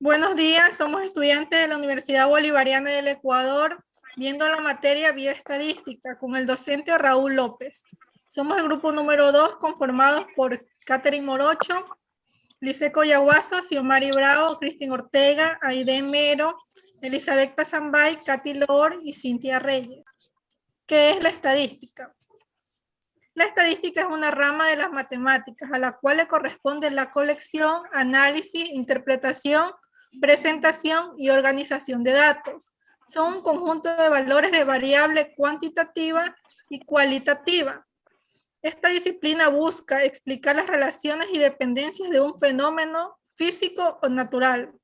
Buenos días, somos estudiantes de la Universidad Bolivariana del Ecuador, viendo la materia bioestadística con el docente Raúl López. Somos el grupo número 2, conformados por Catherine Morocho, Liseco Yaguazo, Xiomari Bravo, Cristín Ortega, Aide Mero, Elizabeth Zambay, Katy Lor y Cintia Reyes. ¿Qué es la estadística? La estadística es una rama de las matemáticas a la cual le corresponde la colección, análisis, interpretación, presentación y organización de datos. Son un conjunto de valores de variable cuantitativa y cualitativa. Esta disciplina busca explicar las relaciones y dependencias de un fenómeno físico o natural.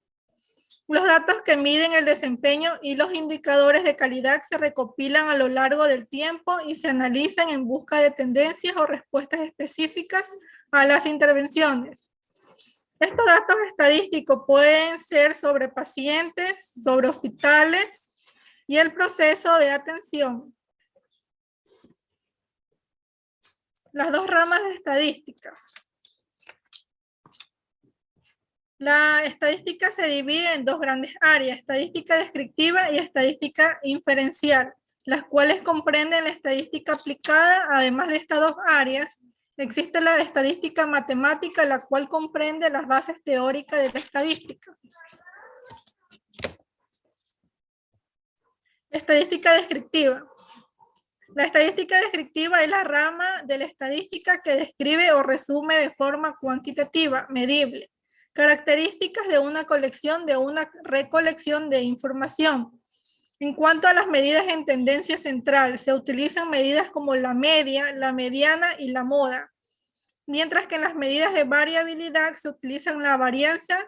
Los datos que miden el desempeño y los indicadores de calidad se recopilan a lo largo del tiempo y se analizan en busca de tendencias o respuestas específicas a las intervenciones. Estos datos estadísticos pueden ser sobre pacientes, sobre hospitales y el proceso de atención. Las dos ramas de estadística. La estadística se divide en dos grandes áreas, estadística descriptiva y estadística inferencial, las cuales comprenden la estadística aplicada. Además de estas dos áreas, existe la estadística matemática, la cual comprende las bases teóricas de la estadística. Estadística descriptiva. La estadística descriptiva es la rama de la estadística que describe o resume de forma cuantitativa, medible, características de una colección, de una recolección de información. En cuanto a las medidas en tendencia central, se utilizan medidas como la media, la mediana y la moda, mientras que en las medidas de variabilidad se utilizan la varianza,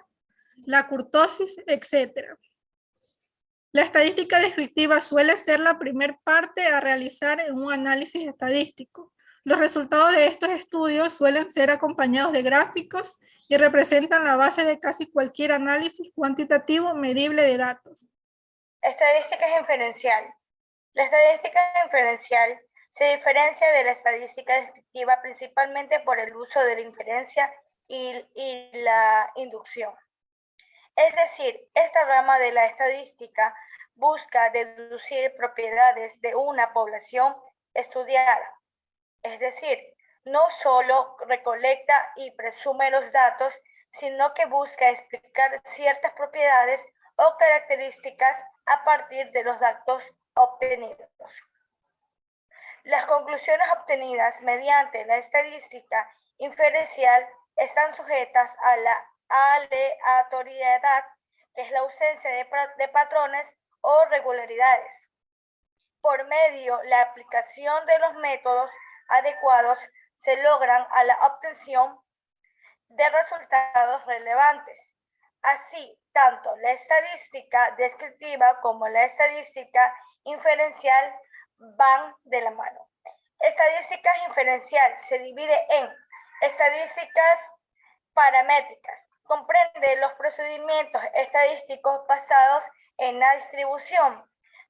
la kurtosis, etc. La estadística descriptiva suele ser la primera parte a realizar en un análisis estadístico. Los resultados de estos estudios suelen ser acompañados de gráficos y representan la base de casi cualquier análisis cuantitativo medible de datos. Estadística inferencial. La estadística inferencial se diferencia de la estadística descriptiva principalmente por el uso de la inferencia y la inducción. Es decir, esta rama de la estadística busca deducir propiedades de una población estudiada. Es decir, no solo recolecta y presume los datos, sino que busca explicar ciertas propiedades o características a partir de los datos obtenidos. Las conclusiones obtenidas mediante la estadística inferencial están sujetas a la aleatoriedad, que es la ausencia de patrones o regularidades. Por medio de la aplicación de los métodos adecuados se logran a la obtención de resultados relevantes. Así, tanto la estadística descriptiva como la estadística inferencial van de la mano. Estadística inferencial se divide en estadísticas paramétricas. Comprende los procedimientos estadísticos basados en la distribución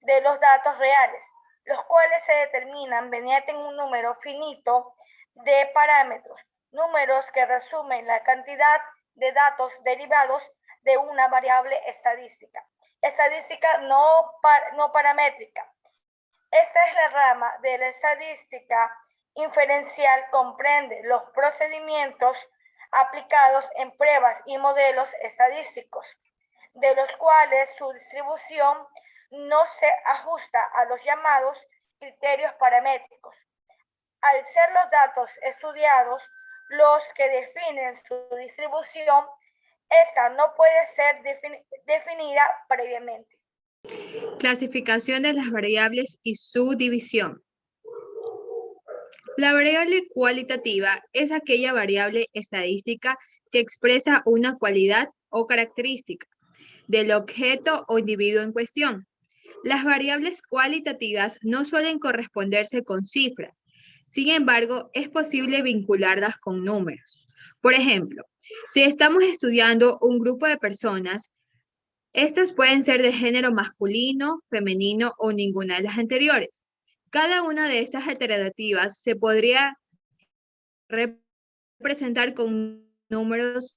de los datos reales, los cuales se determinan mediante un número finito de parámetros, números que resumen la cantidad de datos derivados de una variable estadística. Estadística no paramétrica. Esta es la rama de la estadística inferencial, comprende los procedimientos aplicados en pruebas y modelos estadísticos, de los cuales su distribución no se ajusta a los llamados criterios paramétricos. Al ser los datos estudiados los que definen su distribución, esta no puede ser definida previamente. Clasificación de las variables y su división. La variable cualitativa es aquella variable estadística que expresa una cualidad o característica del objeto o individuo en cuestión. Las variables cualitativas no suelen corresponderse con cifras. Sin embargo, es posible vincularlas con números. Por ejemplo, si estamos estudiando un grupo de personas, estas pueden ser de género masculino, femenino o ninguna de las anteriores. Cada una de estas alternativas se podría representar con números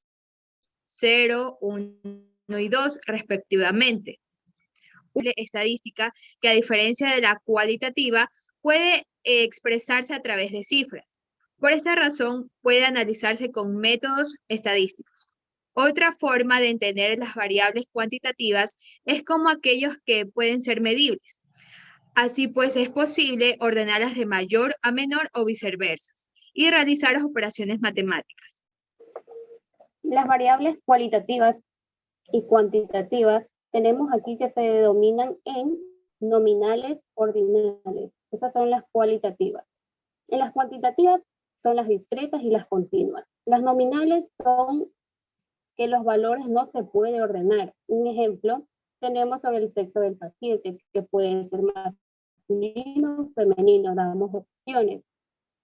0, 1, 1 y 2 respectivamente. Una estadística que, a diferencia de la cualitativa, puede expresarse a través de cifras. Por esta razón, puede analizarse con métodos estadísticos. Otra forma de entender las variables cuantitativas es como aquellos que pueden ser medibles. Así pues, es posible ordenarlas de mayor a menor o viceversa y realizar las operaciones matemáticas. Las variables cualitativas y cuantitativas tenemos aquí que se denominan en nominales ordinales. Estas son las cualitativas. En las cuantitativas son las discretas y las continuas. Las nominales son que los valores no se pueden ordenar. Un ejemplo tenemos sobre el sexo del paciente, que puede ser masculino o femenino, damos opciones.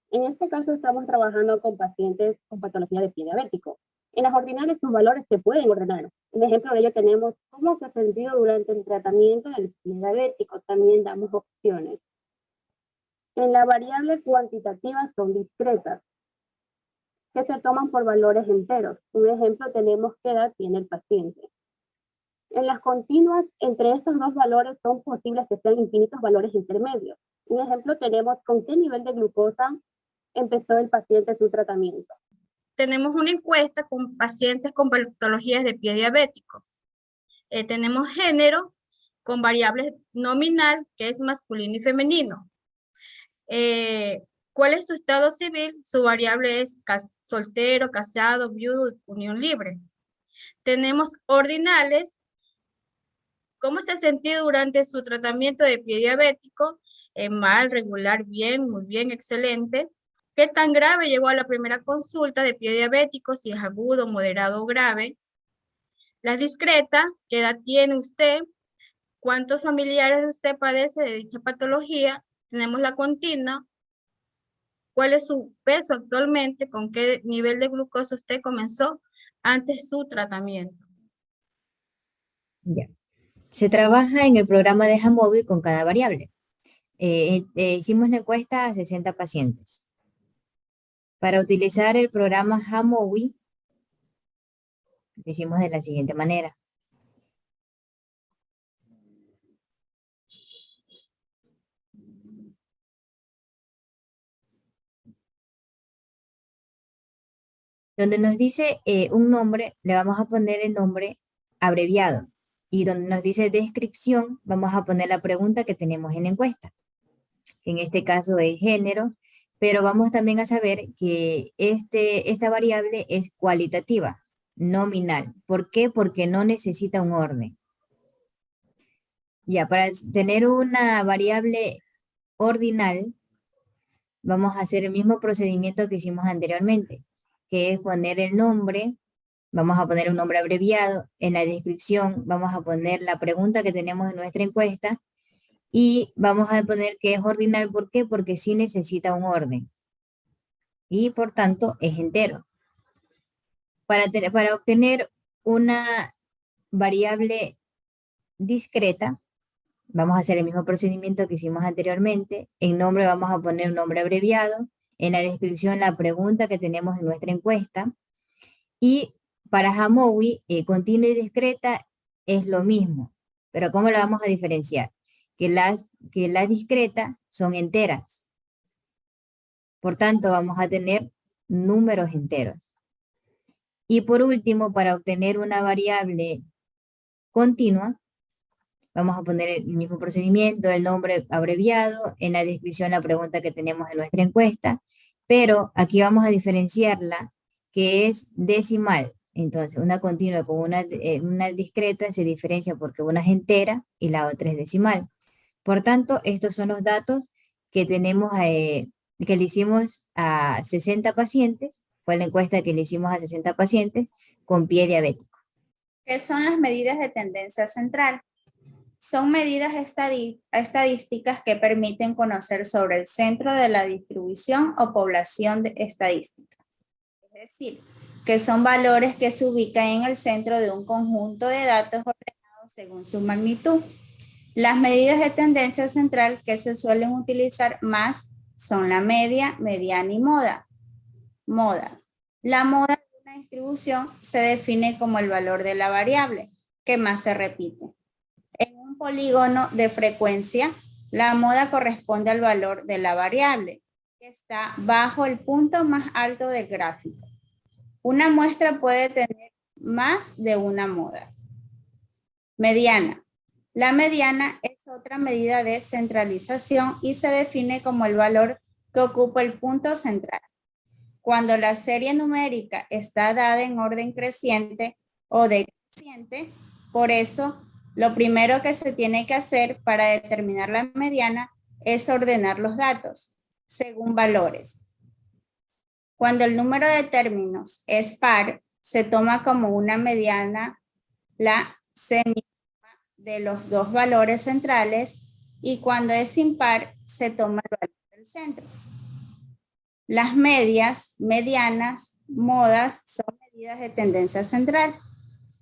En este caso estamos trabajando con pacientes con patología de pie diabético. En las ordinales sus valores se pueden ordenar. Un ejemplo de ello tenemos cómo se ha sentido durante el tratamiento del pie diabético. También damos opciones. En la variable cuantitativa son discretas, que se toman por valores enteros. Un ejemplo tenemos qué edad tiene el paciente. En las continuas, entre estos dos valores son posibles que sean infinitos valores intermedios. Un ejemplo tenemos con qué nivel de glucosa empezó el paciente su tratamiento. Tenemos una encuesta con pacientes con patologías de pie diabético. Tenemos género con variables nominal, que es masculino y femenino. ¿Cuál es su estado civil? Su variable es soltero, casado, viudo, unión libre. Tenemos ordinales. ¿Cómo se ha sentido durante su tratamiento de pie diabético? Mal, regular, bien, muy bien, excelente. ¿Qué tan grave llegó a la primera consulta de pie diabético? Si es agudo, moderado o grave. La discreta, ¿qué edad tiene usted? ¿Cuántos familiares de usted padece de dicha patología? Tenemos la continua. ¿Cuál es su peso actualmente? ¿Con qué nivel de glucosa usted comenzó antes su tratamiento? Ya. Se trabaja en el programa de Jamovi con cada variable. Hicimos la encuesta a 60 pacientes. Para utilizar el programa Jamovi, lo hicimos de la siguiente manera. Donde nos dice un nombre, le vamos a poner el nombre abreviado. Y donde nos dice descripción, vamos a poner la pregunta que tenemos en la encuesta. En este caso es género, pero vamos también a saber que esta variable es cualitativa, nominal. ¿Por qué? Porque no necesita un orden. Ya, para tener una variable ordinal, vamos a hacer el mismo procedimiento que hicimos anteriormente, que es poner el nombre, vamos a poner un nombre abreviado, en la descripción vamos a poner la pregunta que tenemos en nuestra encuesta y vamos a poner que es ordinal. ¿Por qué? Porque sí necesita un orden y por tanto es entero. Para obtener una variable discreta, vamos a hacer el mismo procedimiento que hicimos anteriormente. En nombre vamos a poner un nombre abreviado. En la descripción la pregunta que tenemos en nuestra encuesta. Y para Jamovi, continua y discreta es lo mismo. Pero ¿cómo la vamos a diferenciar? Que las discretas son enteras. Por tanto, vamos a tener números enteros. Y por último, para obtener una variable continua, vamos a poner el mismo procedimiento, el nombre abreviado, en la descripción la pregunta que tenemos en nuestra encuesta, pero aquí vamos a diferenciarla, que es decimal. Entonces, una continua con una discreta se diferencia porque una es entera y la otra es decimal. Por tanto, estos son los datos que tenemos, que le hicimos a 60 pacientes, fue la encuesta que le hicimos a 60 pacientes con pie diabético. ¿Qué son las medidas de tendencia central? Son medidas estadísticas que permiten conocer sobre el centro de la distribución o población estadística. Es decir, que son valores que se ubican en el centro de un conjunto de datos ordenados según su magnitud. Las medidas de tendencia central que se suelen utilizar más son la media, mediana y moda. La moda de una distribución se define como el valor de la variable. que más se repite. En un polígono de frecuencia, la moda corresponde al valor de la variable, que está bajo el punto más alto del gráfico. Una muestra puede tener más de una moda. Mediana. La mediana es otra medida de centralización y se define como el valor que ocupa el punto central. Cuando la serie numérica está dada en orden creciente o decreciente, por eso lo primero que se tiene que hacer para determinar la mediana es ordenar los datos según valores. Cuando el número de términos es par, se toma como una mediana la semísuma de los dos valores centrales, y cuando es impar, se toma el valor del centro. Las medias, medianas, modas son medidas de tendencia central.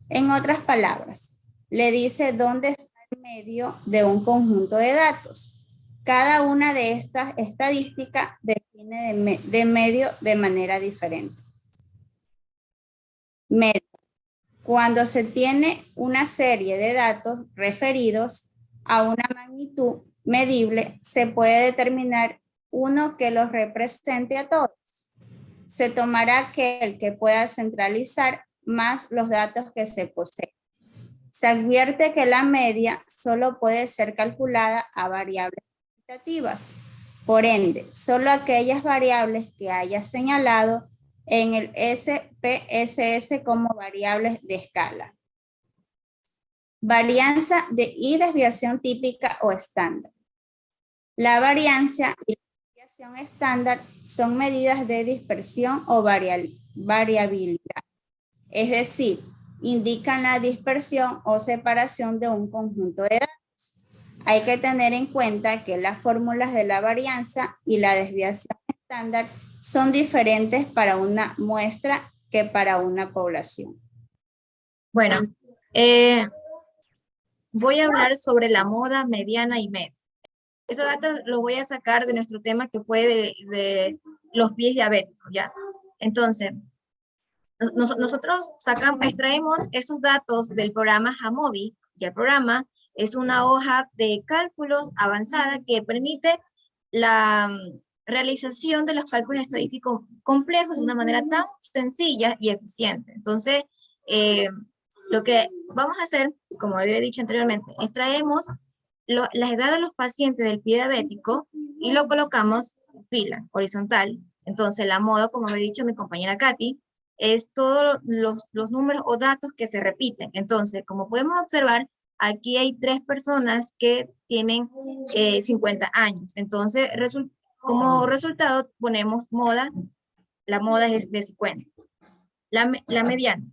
En otras palabras, le dice dónde está el medio de un conjunto de datos. Cada una de estas estadísticas define de medio de manera diferente. Medio. Cuando se tiene una serie de datos referidos a una magnitud medible, se puede determinar uno que los represente a todos. Se tomará aquel que pueda centralizar más los datos que se poseen. Se advierte que la media solo puede ser calculada a variables cuantitativas. Por ende, solo aquellas variables que haya señalado en el SPSS como variables de escala. Varianza y desviación típica o estándar. La varianza y la desviación estándar son medidas de dispersión o variabilidad. Es decir, indican la dispersión o separación de un conjunto de datos. Hay que tener en cuenta que las fórmulas de la varianza y la desviación estándar son diferentes para una muestra que para una población. Bueno, voy a hablar sobre la moda mediana y media. Estos datos los voy a sacar de nuestro tema que fue de los pies diabéticos, ¿ya? Entonces, nosotros extraemos esos datos del programa Jamovi, y el programa es una hoja de cálculos avanzada que permite la realización de los cálculos estadísticos complejos de una manera tan sencilla y eficiente. Entonces, lo que vamos a hacer, como había dicho anteriormente, extraemos las edades de los pacientes del pie diabético y lo colocamos en fila horizontal. Entonces, la moda, como había dicho mi compañera Katy, es todos los números o datos que se repiten. Entonces, como podemos observar, aquí hay 3 personas que tienen 50 años. Entonces, como resultado ponemos moda, la moda es de 50. La mediana.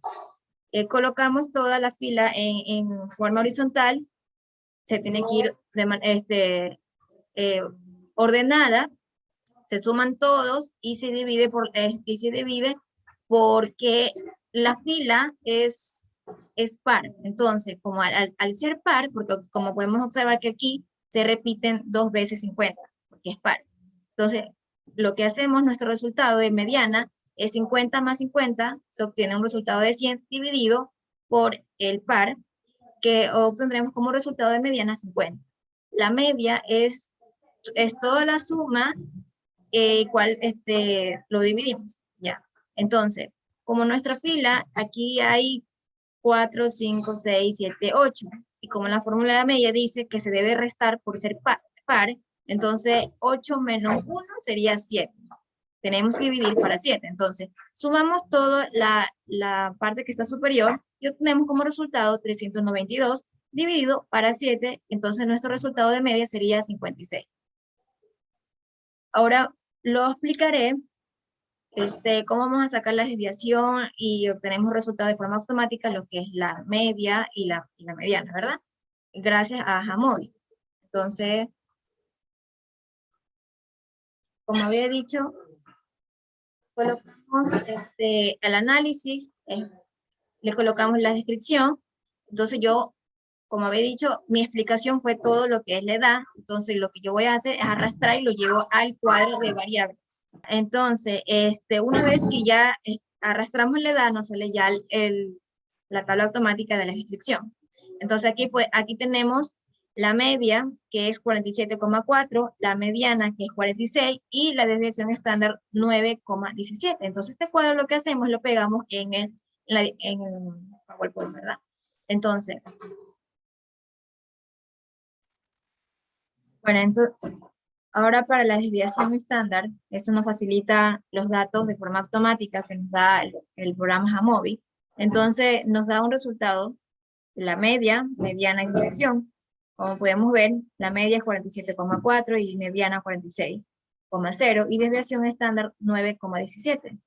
Colocamos toda la fila en forma horizontal, se tiene que ir ordenada, se suman todos y se divide porque la fila es par. Entonces, como al ser par, porque como podemos observar que aquí se repiten 2 veces 50, porque es par. Entonces, lo que hacemos, nuestro resultado de mediana es 50 más 50, se obtiene un resultado de 100 dividido por el par, que obtendremos como resultado de mediana 50. La media es toda la suma, cual lo dividimos, ¿ya? Entonces, como nuestra fila, aquí hay 4, 5, 6, 7, 8, y como la fórmula de la media dice que se debe restar por ser par, entonces 8 menos 1 sería 7. Tenemos que dividir para 7. Entonces, sumamos toda la parte que está superior y obtenemos como resultado 392 dividido para 7. Entonces, nuestro resultado de media sería 56. Ahora lo explicaré cómo vamos a sacar la desviación y obtenemos resultados de forma automática, lo que es la media y la mediana, ¿verdad? Gracias a Jamovi. Entonces, como había dicho, colocamos el análisis, le colocamos la descripción. Entonces yo, como había dicho, mi explicación fue todo lo que es la edad. Entonces lo que yo voy a hacer es arrastrar y lo llevo al cuadro de variables. Entonces, una vez que ya arrastramos la edad, nos sale ya la tabla automática de la descripción. Entonces aquí tenemos la media, que es 47,4, la mediana, que es 46, y la desviación estándar 9,17. Entonces este cuadro lo que hacemos, lo pegamos en el PowerPoint, ¿verdad? Entonces, bueno, entonces, ahora para la desviación estándar, eso nos facilita los datos de forma automática que nos da el programa Jamovi. Entonces nos da un resultado, la media, mediana y desviación. Como podemos ver, la media es 47,4 y mediana 46,0 y desviación estándar 9,17.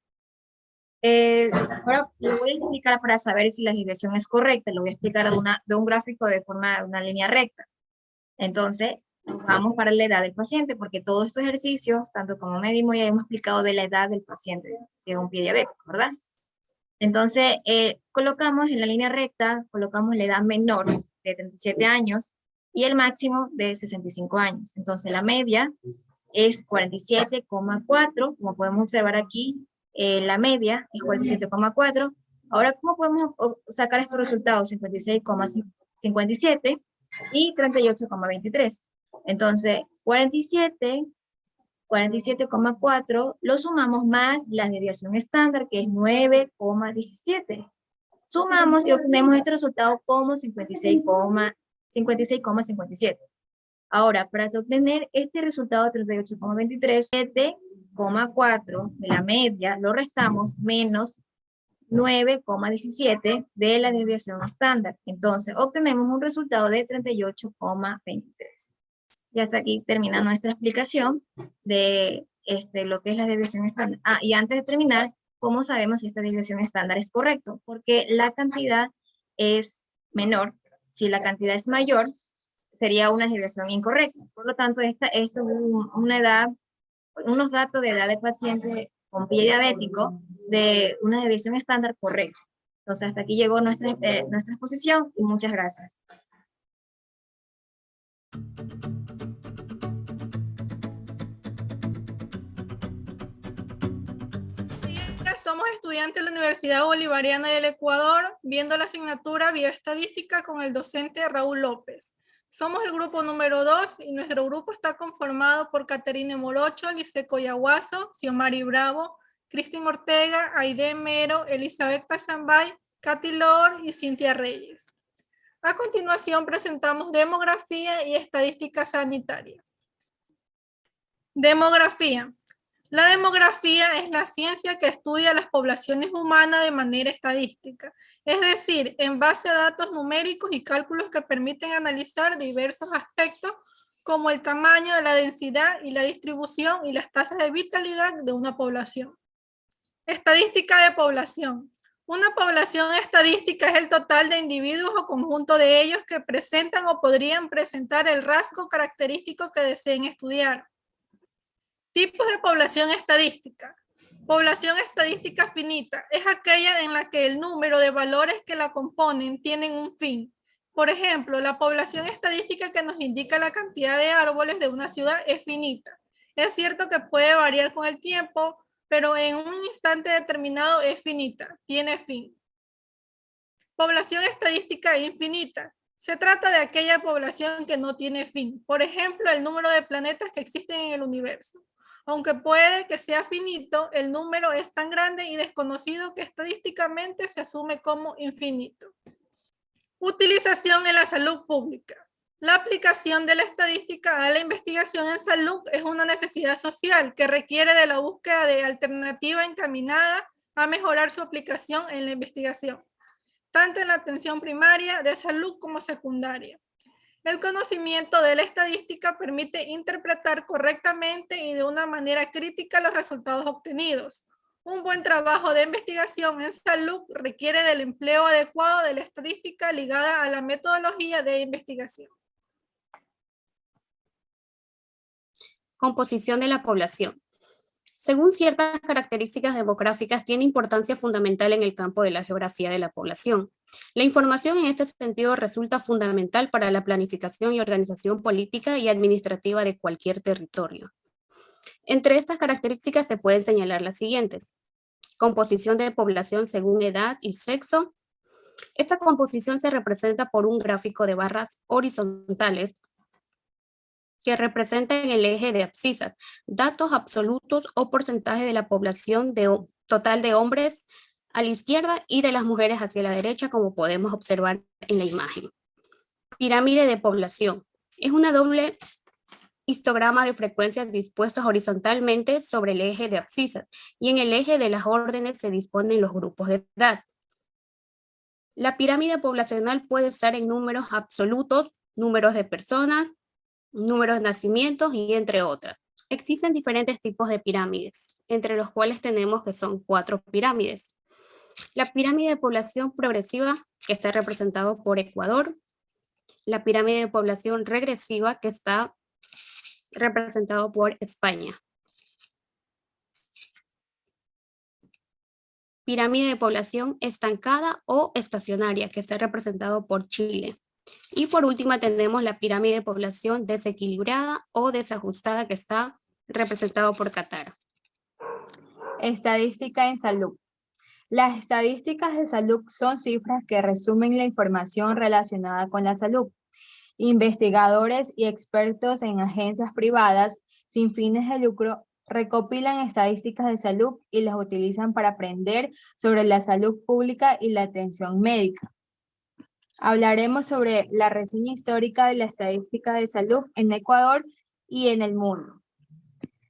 Ahora lo voy a explicar para saber si la desviación es correcta. Lo voy a explicar de un gráfico de forma de una línea recta. Entonces, vamos para la edad del paciente, porque todos estos ejercicios, tanto como medimos, ya hemos explicado de la edad del paciente de un pie diabético, ¿verdad? Entonces, colocamos en la línea recta, colocamos la edad menor de 37 años y el máximo de 65 años. Entonces, la media es 47,4, como podemos observar aquí, la media es 47,4. Ahora, ¿cómo podemos sacar estos resultados? 56,57 y 38,23. Entonces, 47,4 lo sumamos más la desviación estándar, que es 9,17. Sumamos y obtenemos este resultado como 56,57. Ahora, para obtener este resultado de 38,23, 7,4 de la media lo restamos menos 9,17 de la desviación estándar. Entonces, obtenemos un resultado de 38,23. Y hasta aquí termina nuestra explicación de lo que es la desviación estándar. Y antes de terminar, ¿cómo sabemos si esta desviación estándar es correcto? Porque la cantidad es menor. Si la cantidad es mayor, sería una desviación incorrecta. Por lo tanto, esta es unos datos de edad de paciente con pie diabético de una desviación estándar correcta. Entonces, hasta aquí llegó nuestra exposición y muchas gracias. Somos estudiantes de la Universidad Bolivariana del Ecuador, viendo la asignatura Bioestadística con el docente Raúl López. Somos el grupo número 2 y nuestro grupo está conformado por Caterine Morocho, Lice Coyahuaso, Xiomari Bravo, Cristín Ortega, Aide Mero, Elizabeth Tazambay, Katy Lor y Cintia Reyes. A continuación presentamos demografía y estadística sanitaria. Demografía. La demografía es la ciencia que estudia las poblaciones humanas de manera estadística, es decir, en base a datos numéricos y cálculos que permiten analizar diversos aspectos como el tamaño, la densidad y la distribución y las tasas de vitalidad de una población. Estadística de población. Una población estadística es el total de individuos o conjunto de ellos que presentan o podrían presentar el rasgo característico que deseen estudiar. Tipos de población estadística. Población estadística finita es aquella en la que el número de valores que la componen tienen un fin. Por ejemplo, la población estadística que nos indica la cantidad de árboles de una ciudad es finita. Es cierto que puede variar con el tiempo, pero en un instante determinado es finita, tiene fin. Población estadística infinita. Se trata de aquella población que no tiene fin. Por ejemplo, el número de planetas que existen en el universo. Aunque puede que sea finito, el número es tan grande y desconocido que estadísticamente se asume como infinito. Utilización en la salud pública. La aplicación de la estadística a la investigación en salud es una necesidad social que requiere de la búsqueda de alternativa encaminada a mejorar su aplicación en la investigación, tanto en la atención primaria de salud como secundaria. El conocimiento de la estadística permite interpretar correctamente y de una manera crítica los resultados obtenidos. Un buen trabajo de investigación en salud requiere del empleo adecuado de la estadística ligada a la metodología de investigación. Composición de la población. Según ciertas características demográficas, tiene importancia fundamental en el campo de la geografía de la población. La información en este sentido resulta fundamental para la planificación y organización política y administrativa de cualquier territorio. Entre estas características se pueden señalar las siguientes: composición de población según edad y sexo, Esta composición se representa por un gráfico de barras horizontales que representan el eje de abscisas, datos absolutos o porcentaje de la población total de hombres a la izquierda y de las mujeres hacia la derecha, como podemos observar en la imagen. Pirámide de población. Es una doble histograma de frecuencias dispuestos horizontalmente sobre el eje de abscisas, y en el eje de las órdenes se disponen los grupos de edad. La pirámide poblacional puede estar en números absolutos, números de personas, números de nacimientos y entre otras. Existen diferentes tipos de pirámides, entre los cuales tenemos que son 4 pirámides. La pirámide de población progresiva, que está representado por Ecuador. La pirámide de población regresiva, que está representado por España. Pirámide de población estancada o estacionaria, que está representado por Chile. Y por último tenemos la pirámide de población desequilibrada o desajustada, que está representado por Qatar. Estadística en salud. Las estadísticas de salud son cifras que resumen la información relacionada con la salud. Investigadores y expertos en agencias privadas sin fines de lucro recopilan estadísticas de salud y las utilizan para aprender sobre la salud pública y la atención médica. Hablaremos sobre la reseña histórica de la estadística de salud en Ecuador y en el mundo.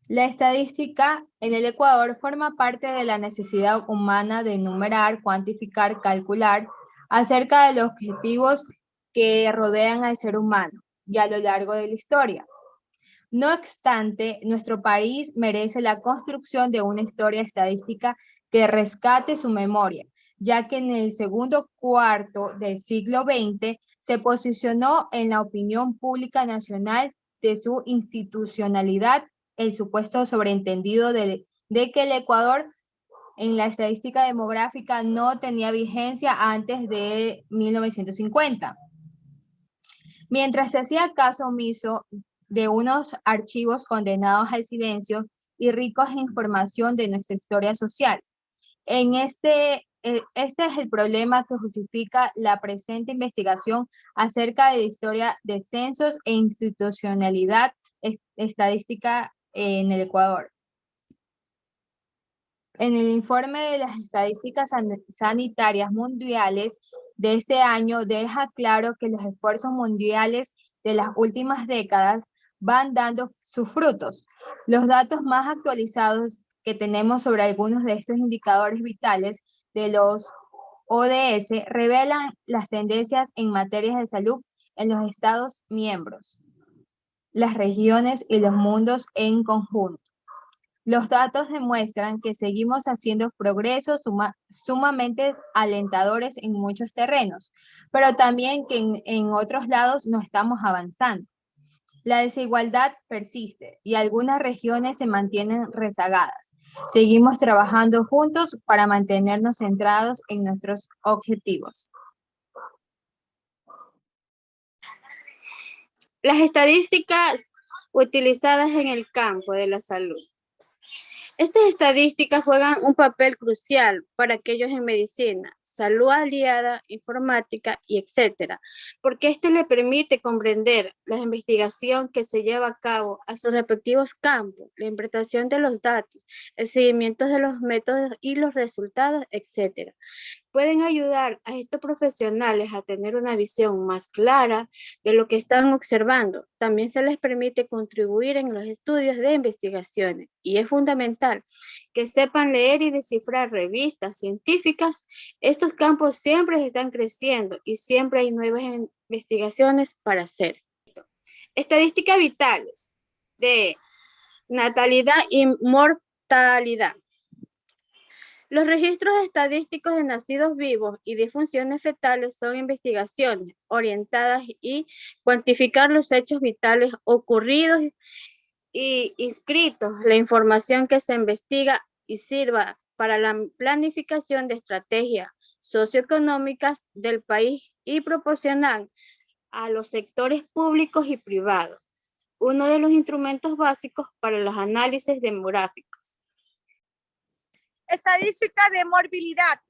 La estadística en el Ecuador forma parte de la necesidad humana de enumerar, cuantificar, calcular acerca de los objetivos que rodean al ser humano y a lo largo de la historia. No obstante, nuestro país merece la construcción de una historia estadística que rescate su memoria, ya que en el segundo cuarto del siglo XX se posicionó en la opinión pública nacional de su institucionalidad el supuesto sobreentendido de que el Ecuador en la estadística demográfica no tenía vigencia antes de 1950. Mientras se hacía caso omiso de unos archivos condenados al silencio y ricos en información de nuestra historia social. Este es el problema que justifica la presente investigación acerca de la historia de censos e institucionalidad estadística en el Ecuador. En el informe de las estadísticas sanitarias mundiales de este año deja claro que los esfuerzos mundiales de las últimas décadas van dando sus frutos. Los datos más actualizados que tenemos sobre algunos de estos indicadores vitales de los ODS revelan las tendencias en materia de salud en los Estados miembros, las regiones y los mundos en conjunto. Los datos demuestran que seguimos haciendo progresos sumamente alentadores en muchos terrenos, pero también que en otros lados no estamos avanzando. La desigualdad persiste y algunas regiones se mantienen rezagadas. Seguimos trabajando juntos para mantenernos centrados en nuestros objetivos. Las estadísticas utilizadas en el campo de la salud. Estas estadísticas juegan un papel crucial para aquellos en medicina, salud aliada, informática y etcétera, porque le permite comprender la investigación que se lleva a cabo a sus respectivos campos, la interpretación de los datos, el seguimiento de los métodos y los resultados, etcétera. Pueden ayudar a estos profesionales a tener una visión más clara de lo que están observando. También se les permite contribuir en los estudios de investigaciones y es fundamental que sepan leer y descifrar revistas científicas. Estos campos siempre están creciendo y siempre hay nuevas investigaciones para hacer. Estadísticas vitales de natalidad y mortalidad. Los registros estadísticos de nacidos vivos y de funciones fetales son investigaciones orientadas y cuantificar los hechos vitales ocurridos y inscritos, la información que se investiga y sirva para la planificación de estrategias socioeconómicas del país y proporcionar a los sectores públicos y privados uno de los instrumentos básicos para los análisis demográficos. Estadística de morbilidad.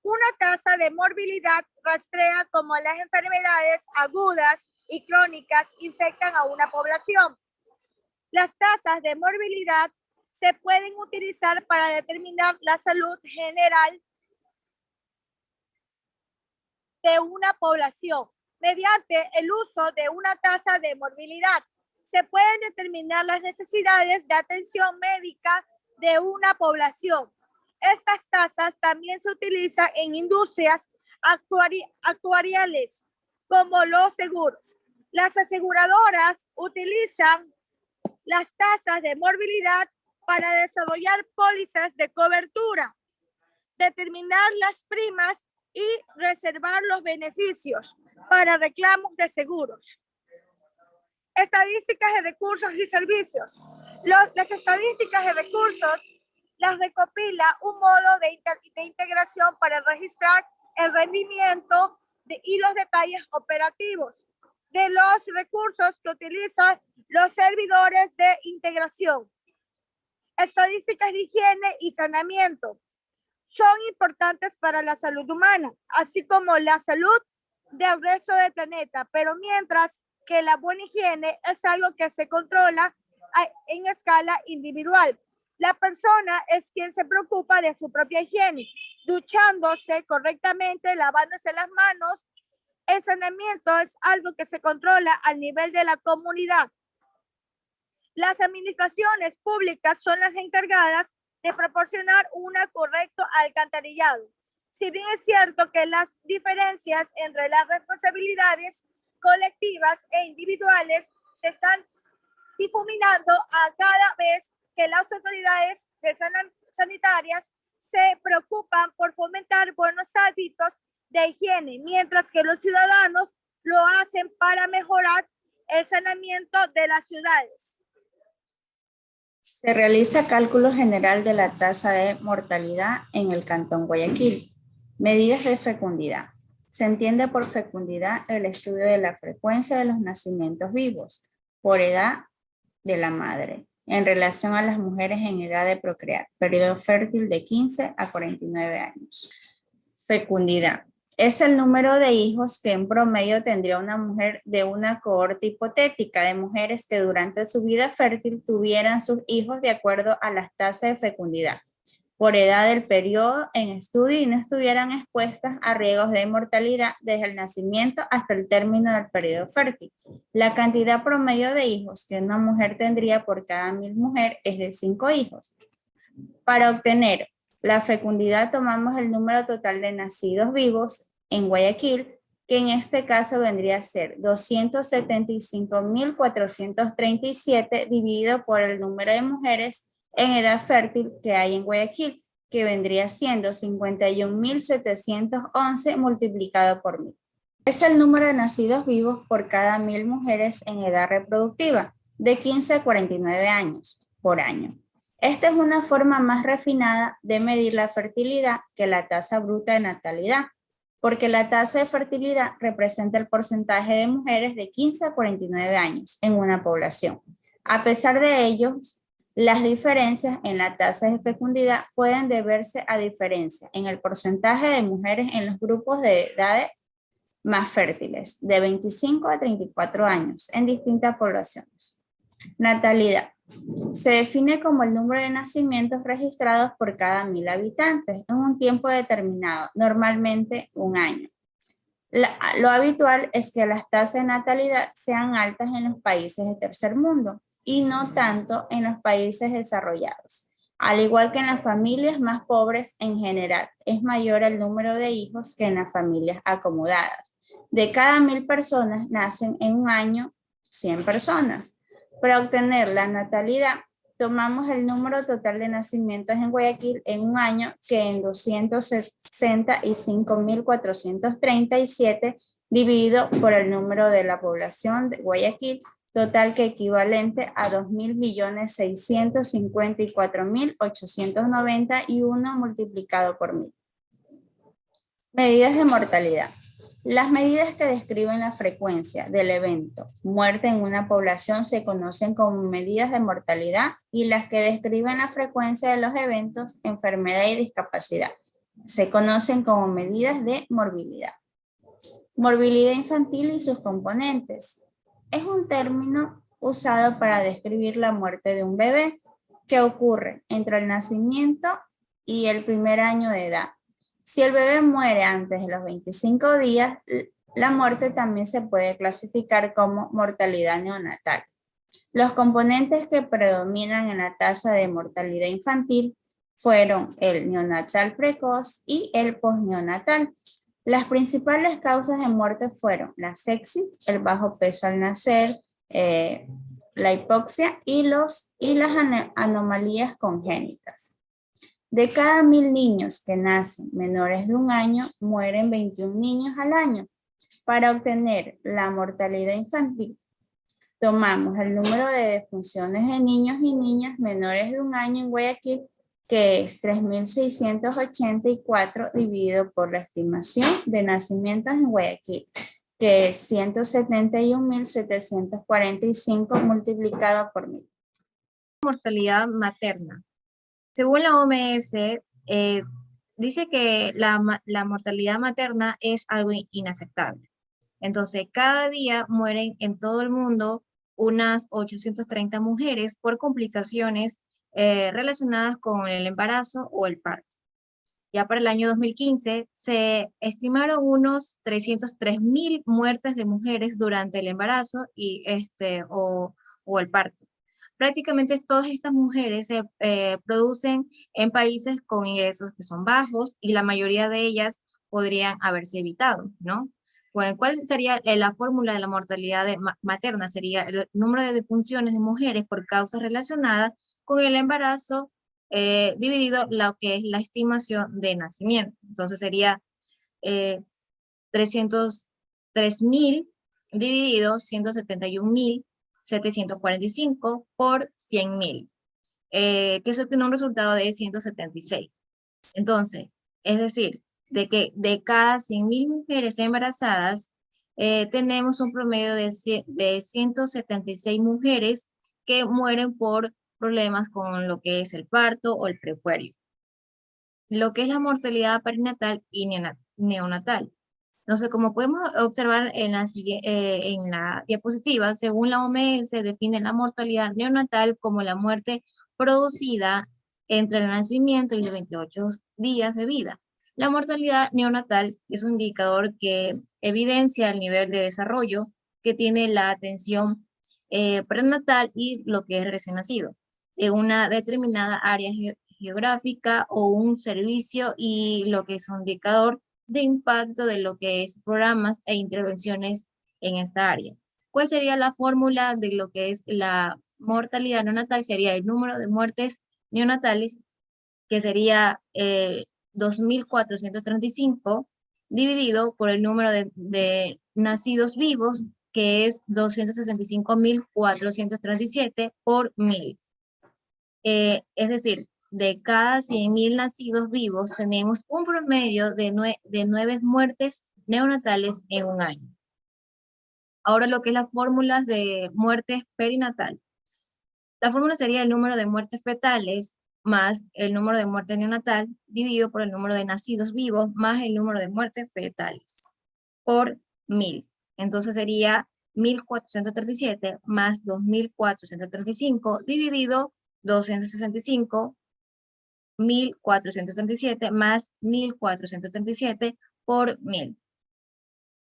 Una tasa de morbilidad rastrea cómo las enfermedades agudas y crónicas infectan a una población. Las tasas de morbilidad se pueden utilizar para determinar la salud general de una población. Mediante el uso de una tasa de morbilidad, se pueden determinar las necesidades de atención médica de una población. Estas tasas también se utilizan en industrias actuariales, como los seguros. Las aseguradoras utilizan las tasas de morbilidad para desarrollar pólizas de cobertura, determinar las primas y reservar los beneficios para reclamos de seguros. Estadísticas de recursos y servicios. Las estadísticas de recursos las recopila un modo de integración para registrar el rendimiento y los detalles operativos de los recursos que utilizan los servidores de integración. Estadísticas de higiene y saneamiento son importantes para la salud humana, así como la salud del resto del planeta, pero mientras que la buena higiene es algo que se controla en escala individual. La persona es quien se preocupa de su propia higiene, duchándose correctamente, lavándose las manos. El saneamiento es algo que se controla al nivel de la comunidad. Las administraciones públicas son las encargadas de proporcionar un correcto alcantarillado. Si bien es cierto que las diferencias entre las responsabilidades colectivas e individuales se están difuminando a cada vez que las autoridades sanitarias se preocupan por fomentar buenos hábitos de higiene, mientras que los ciudadanos lo hacen para mejorar el saneamiento de las ciudades. Se realiza cálculo general de la tasa de mortalidad en el Cantón Guayaquil. Medidas de fecundidad. Se entiende por fecundidad el estudio de la frecuencia de los nacimientos vivos por edad de la madre en relación a las mujeres en edad de procrear, periodo fértil de 15 a 49 años. Fecundidad. Es el número de hijos que en promedio tendría una mujer de una cohorte hipotética de mujeres que durante su vida fértil tuvieran sus hijos de acuerdo a las tasas de fecundidad por edad del periodo en estudio y no estuvieran expuestas a riesgos de mortalidad desde el nacimiento hasta el término del periodo fértil. La cantidad promedio de hijos que una mujer tendría por cada 1000 mujeres es de 5 hijos. Para obtener la fecundidad tomamos el número total de nacidos vivos en Guayaquil, que en este caso vendría a ser 275.437 dividido por el número de mujeres en edad fértil que hay en Guayaquil, que vendría siendo 51.711 multiplicado por 1000. Es el número de nacidos vivos por cada 1000 mujeres en edad reproductiva, de 15 a 49 años por año. Esta es una forma más refinada de medir la fertilidad que la tasa bruta de natalidad, porque la tasa de fertilidad representa el porcentaje de mujeres de 15 a 49 años en una población. A pesar de ello, las diferencias en la tasa de fecundidad pueden deberse a diferencias en el porcentaje de mujeres en los grupos de edades más fértiles, de 25 a 34 años, en distintas poblaciones. Natalidad. Se define como el número de nacimientos registrados por cada 1000 habitantes en un tiempo determinado, normalmente un año. Lo habitual es que las tasas de natalidad sean altas en los países de tercer mundo y no tanto en los países desarrollados. Al igual que en las familias más pobres en general, es mayor el número de hijos que en las familias acomodadas. De cada 1000 personas nacen en un año 100 personas. Para obtener la natalidad, tomamos el número total de nacimientos en Guayaquil en un año que en 265.437 dividido por el número de la población de Guayaquil, total que equivalente a 2.654.891 multiplicado por 1000. Medidas de mortalidad. Las medidas que describen la frecuencia del evento muerte en una población se conocen como medidas de mortalidad y las que describen la frecuencia de los eventos enfermedad y discapacidad Se conocen como medidas de morbilidad. Morbilidad infantil y sus componentes. Es un término usado para describir la muerte de un bebé que ocurre entre el nacimiento y el primer año de edad. Si el bebé muere antes de los 25 días, la muerte también se puede clasificar como mortalidad neonatal. Los componentes que predominan en la tasa de mortalidad infantil fueron el neonatal precoz y el posneonatal. Las principales causas de muerte fueron la sepsis, el bajo peso al nacer, la hipoxia y las anomalías congénitas. De cada 1000 niños que nacen menores de un año, mueren 21 niños al año. Para obtener la mortalidad infantil, tomamos el número de defunciones de niños y niñas menores de un año en Guayaquil, que es 3.684 dividido por la estimación de nacimientos en Guayaquil, que es 171.745 multiplicado por 1000. Mortalidad materna. Según la OMS, dice que la mortalidad materna es algo inaceptable. Entonces, cada día mueren en todo el mundo unas 830 mujeres por complicaciones relacionadas con el embarazo o el parto. Ya para el año 2015 se estimaron unos 303.000 muertes de mujeres durante el embarazo o el parto. Prácticamente todas estas mujeres se producen en países con ingresos que son bajos y la mayoría de ellas podrían haberse evitado, ¿no? Bueno, ¿cuál sería la fórmula de la mortalidad materna? Sería el número de defunciones de mujeres por causas relacionadas con el embarazo dividido lo que es la estimación de nacimiento. Entonces sería 303.000 dividido 171.745 por 100.000, que eso tiene un resultado de 176. Entonces, es decir, de que de cada 100.000 mujeres embarazadas, tenemos un promedio de 176 mujeres que mueren por problemas con lo que es el parto o el prepuerio. Lo que es la mortalidad perinatal y neonatal. Entonces, como podemos observar en la diapositiva, según la OMS, define la mortalidad neonatal como la muerte producida entre el nacimiento y los 28 días de vida. La mortalidad neonatal es un indicador que evidencia el nivel de desarrollo que tiene la atención prenatal y lo que es recién nacido en una determinada área geográfica o un servicio, y lo que es un indicador de impacto de lo que es programas e intervenciones en esta área. ¿Cuál sería la fórmula de lo que es la mortalidad neonatal? Sería el número de muertes neonatales, que sería 2.435 dividido por el número de nacidos vivos, que es 265.437 por 1000. Es decir, de cada 100.000 nacidos vivos tenemos un promedio de 9 muertes neonatales en un año. Ahora lo que es las fórmulas de muertes perinatal. La fórmula sería el número de muertes fetales más el número de muertes neonatal dividido por el número de nacidos vivos más el número de muertes fetales por 1000. Entonces sería 1.437 más 2.435 dividido 265, 1.437 más 1.437 por 1000.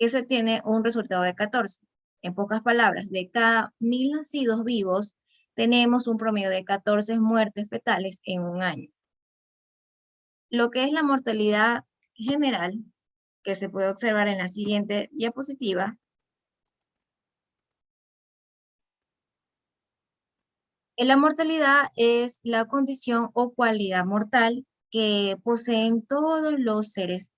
Eso tiene un resultado de 14. En pocas palabras, de cada 1000 nacidos vivos, tenemos un promedio de 14 muertes fetales en un año. Lo que es la mortalidad general, que se puede observar en la siguiente diapositiva. La mortalidad es la condición o cualidad mortal que poseen todos los seres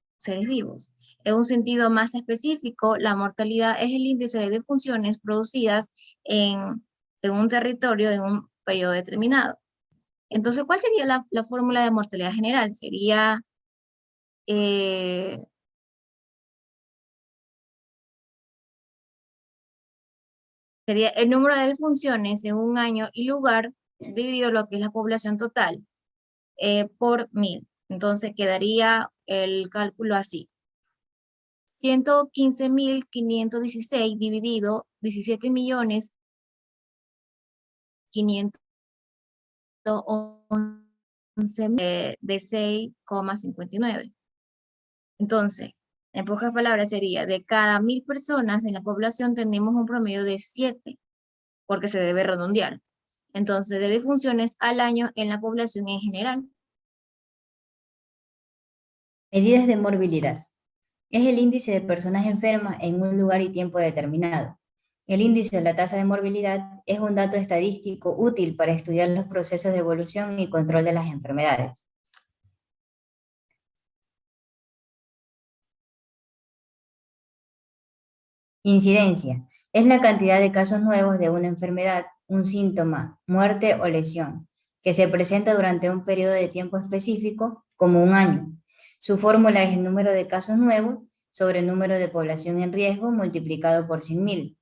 vivos. En un sentido más específico, la mortalidad es el índice de defunciones producidas en un territorio en un periodo determinado. Entonces, ¿cuál sería la fórmula de mortalidad general? Sería sería el número de defunciones en un año y lugar dividido lo que es la población total por 1000. Entonces quedaría el cálculo así. 115.516 dividido 17.511 de 6,59. Entonces, en pocas palabras sería, de cada 1000 personas en la población tenemos un promedio de 7, porque se debe redondear. Entonces, de defunciones al año en la población en general. Medidas de morbilidad. Es el índice de personas enfermas en un lugar y tiempo determinado. El índice o la tasa de morbilidad es un dato estadístico útil para estudiar los procesos de evolución y control de las enfermedades. Incidencia. Es la cantidad de casos nuevos de una enfermedad, un síntoma, muerte o lesión, que se presenta durante un periodo de tiempo específico, como un año. Su fórmula es el número de casos nuevos sobre el número de población en riesgo multiplicado por 100.000.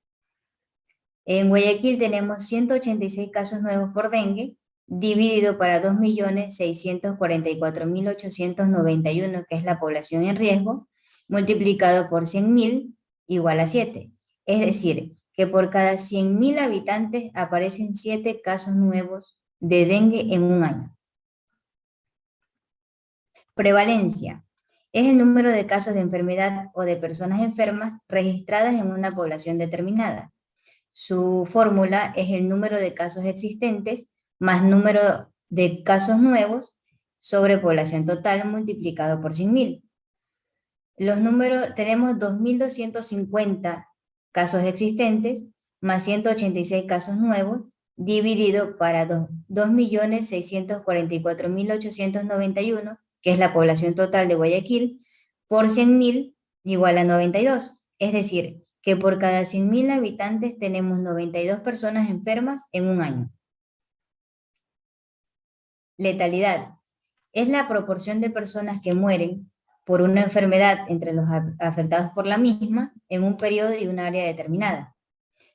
En Guayaquil tenemos 186 casos nuevos por dengue, dividido para 2.644.891, que es la población en riesgo, multiplicado por 100.000, igual a 7. Es decir, que por cada 100.000 habitantes aparecen 7 casos nuevos de dengue en un año. Prevalencia. Es el número de casos de enfermedad o de personas enfermas registradas en una población determinada. Su fórmula es el número de casos existentes más número de casos nuevos sobre población total multiplicado por 100.000. Los números, tenemos 2.250 casos existentes más 186 casos nuevos dividido para 2.644.891, que es la población total de Guayaquil, por 100.000 igual a 92. Es decir, que por cada 100.000 habitantes tenemos 92 personas enfermas en un año. Letalidad. Es la proporción de personas que mueren por una enfermedad entre los afectados por la misma en un periodo y un área determinada.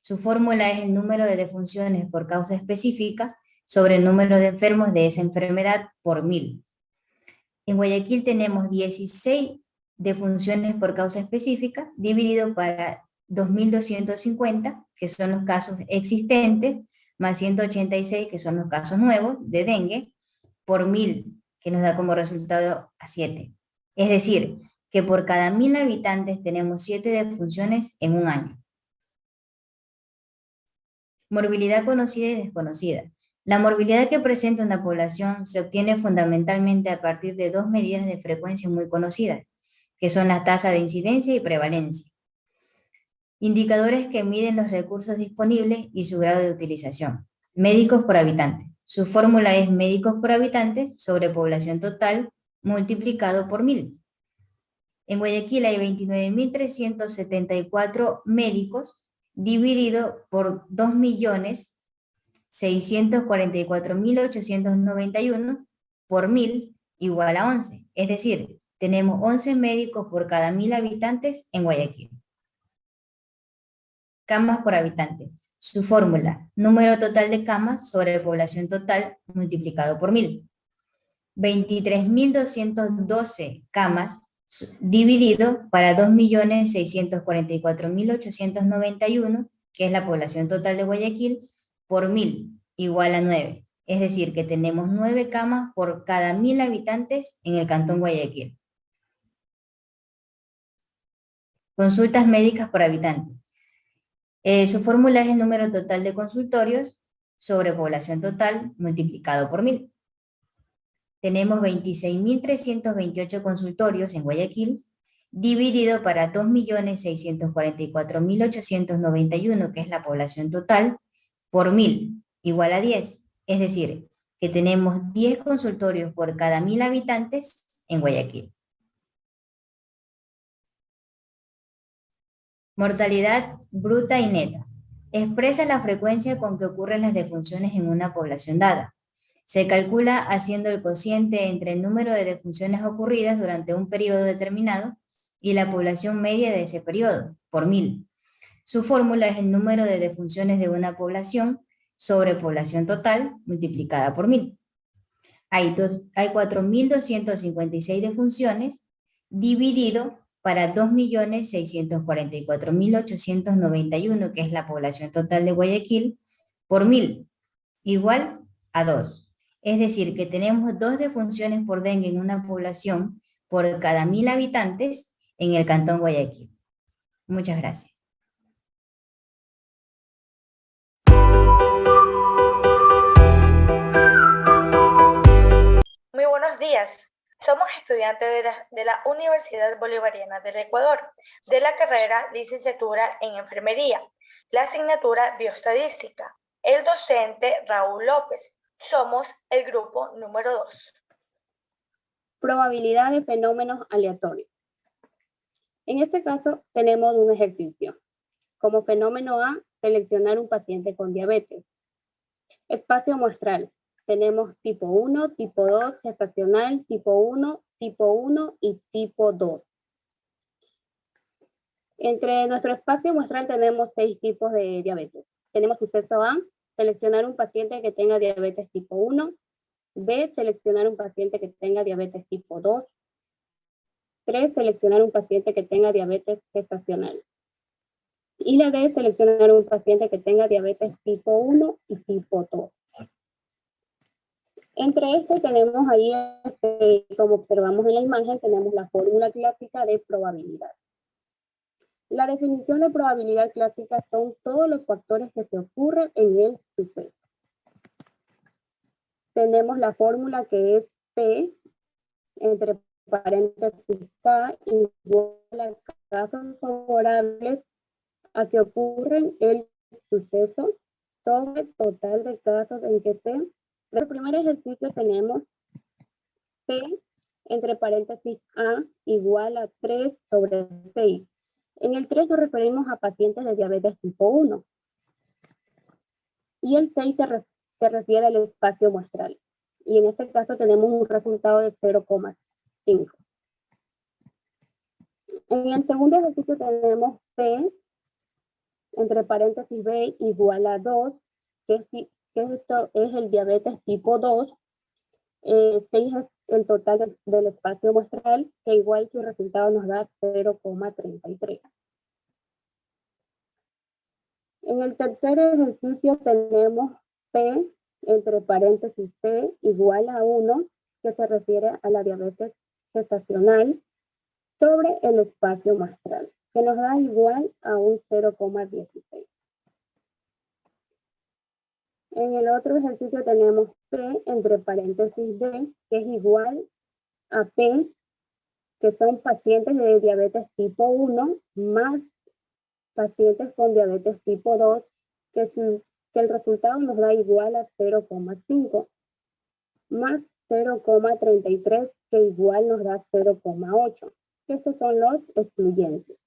Su fórmula es el número de defunciones por causa específica sobre el número de enfermos de esa enfermedad por 1000. En Guayaquil tenemos 16 defunciones por causa específica dividido para 2.250, que son los casos existentes, más 186, que son los casos nuevos de dengue, por 1000, que nos da como resultado a 7. Es decir, que por cada 1000 habitantes tenemos 7 defunciones en un año. Morbilidad conocida y desconocida. La morbilidad que presenta una población se obtiene fundamentalmente a partir de 2 medidas de frecuencia muy conocidas, que son la tasa de incidencia y prevalencia. Indicadores que miden los recursos disponibles y su grado de utilización. Médicos por habitante. Su fórmula es médicos por habitante sobre población total multiplicado por 1000. En Guayaquil hay 29.374 médicos dividido por 2.644.891 por 1000 igual a 11. Es decir, tenemos 11 médicos por cada 1000 habitantes en Guayaquil. Camas por habitante. Su fórmula, número total de camas sobre población total multiplicado por 1000. 23.212 camas dividido para 2.644.891, que es la población total de Guayaquil, por 1000, igual a 9. Es decir, que tenemos 9 camas por cada 1000 habitantes en el Cantón Guayaquil. Consultas médicas por habitante. Su fórmula es el número total de consultorios sobre población total multiplicado por 1000. Tenemos 26.328 consultorios en Guayaquil, dividido para 2.644.891, que es la población total, por 1000, igual a 10. Es decir, que tenemos 10 consultorios por cada 1000 habitantes en Guayaquil. Mortalidad bruta y neta. Expresa la frecuencia con que ocurren las defunciones en una población dada. Se calcula haciendo el cociente entre el número de defunciones ocurridas durante un periodo determinado y la población media de ese periodo, por 1000. Su fórmula es el número de defunciones de una población sobre población total multiplicada por 1000. hay 4.256 defunciones dividido para 2.644.891, que es la población total de Guayaquil, por 1.000, igual a 2. Es decir, que tenemos 2 defunciones por dengue en una población por cada 1.000 habitantes en el Cantón Guayaquil. Muchas gracias. Muy buenos días. Somos estudiantes de la Universidad Bolivariana del Ecuador, de la carrera Licenciatura en Enfermería, la asignatura Bioestadística. El docente Raúl López. Somos el grupo número 2. Probabilidad de fenómenos aleatorios. En este caso tenemos un ejercicio. Como fenómeno A, seleccionar un paciente con diabetes. Espacio muestral. Tenemos tipo 1, tipo 2, gestacional, tipo 1 y tipo 2. Entre nuestro espacio muestral tenemos 6 tipos de diabetes. Tenemos suceso A, seleccionar un paciente que tenga diabetes tipo 1. B, seleccionar un paciente que tenga diabetes tipo 2. 3, seleccionar un paciente que tenga diabetes gestacional. Y la D, seleccionar un paciente que tenga diabetes tipo 1 y tipo 2. Entre estos tenemos ahí, como observamos en la imagen, tenemos la fórmula clásica de probabilidad. La definición de probabilidad clásica son todos los factores que se ocurren en el suceso. Tenemos la fórmula que es P, entre paréntesis K, igual a casos favorables a que ocurren el suceso sobre total de casos en que se. En el primer ejercicio tenemos P, entre paréntesis A, igual a 3 sobre 6. En el 3 nos referimos a pacientes de diabetes tipo 1. Y el 6 se refiere al espacio muestral. Y en este caso tenemos un resultado de 0,5. En el segundo ejercicio tenemos P, entre paréntesis B, igual a 2, que esto es el diabetes tipo 2. 6 es el total del espacio muestral, que igual su resultado nos da 0,33. En el tercer ejercicio tenemos P, entre paréntesis C, igual a 1, que se refiere a la diabetes gestacional, sobre el espacio muestral, que nos da igual a un 0,16. En el otro ejercicio tenemos P, entre paréntesis D, que es igual a P, que son pacientes de diabetes tipo 1, más pacientes con diabetes tipo 2, que el resultado nos da igual a 0,5, más 0,33, que igual nos da 0,8. Estos son los excluyentes.